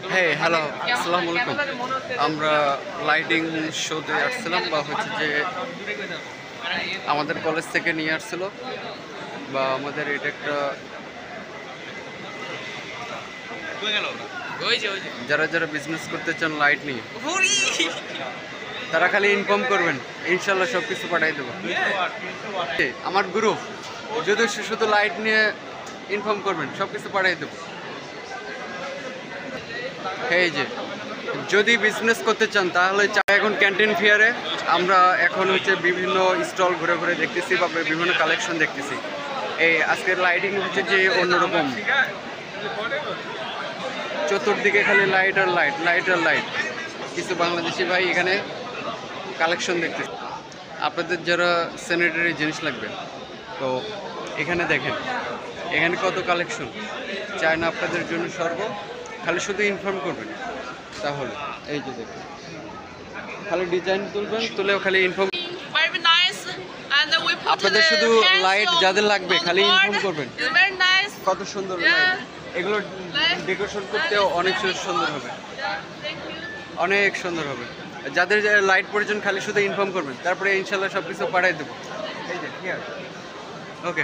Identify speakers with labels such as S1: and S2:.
S1: হ্যাঁ, হ্যালো, আসসালামু আলাইকুম। আমরা লাইটিং শোতে আসছিলাম, বা হচ্ছে যে আমাদের কলেজ থেকে নিয়ে আসছিল, বা আমাদের এটা একটা যারা যারা বিজনেস করতে চান লাইট নিয়ে, তারা খালি ইনফর্ম করবেন, ইনশাল্লাহ সব কিছু পাঠাই দেবো। আমার গ্রুপ যদি শুধু লাইট নিয়ে ইনফর্ম করবেন, সব কিছু পাঠাই দেবো। এই যে যদি বিজনেস করতে চান তাহলে এখন ক্যান্টিন ফেয়ারে আমরা এখন হচ্ছে বিভিন্ন স্টল ঘুরে ঘুরে দেখতেছি, বা বিভিন্ন কালেকশন দেখতেছি। এই আজকের লাইটিং হচ্ছে যে অন্যরকম, চতুর্দিকে খালি লাইট আর লাইট, লাইট আর লাইট। কিছু বাংলাদেশি ভাই এখানে কালেকশন দেখতেছে। আপনাদের যারা স্যানিটারি জিনিস লাগবে, তো এখানে দেখেন, এখানে কত কালেকশন। চায় না আপনাদের জন্য সর্ব, খালি শুধু ইনফর্ম করবেন তাহলে। এই যে দেখেন, খালি ডিজাইন তুলবেন, তুলেও খালি inform.
S2: Very nice, and we put
S1: আপনাদের
S2: the
S1: শুধু
S2: hands
S1: লাইট যাদের লাগবে
S2: on
S1: খালি
S2: board.
S1: ইনফর্ম করবেন।
S2: It's very nice.
S1: কত সুন্দর
S2: Yeah.
S1: লাইট, এগুলো ডেকোরেশন করতেও অনেক সুন্দর হবে,
S2: Yeah, thank you.
S1: অনেক সুন্দর হবে। যাদের লাইট প্রয়োজন খালি শুধু ইনফর্ম করবেন, তারপরে ইনশাল্লাহ সব কিছু পাঠাই দেবো। এই যে ওকে।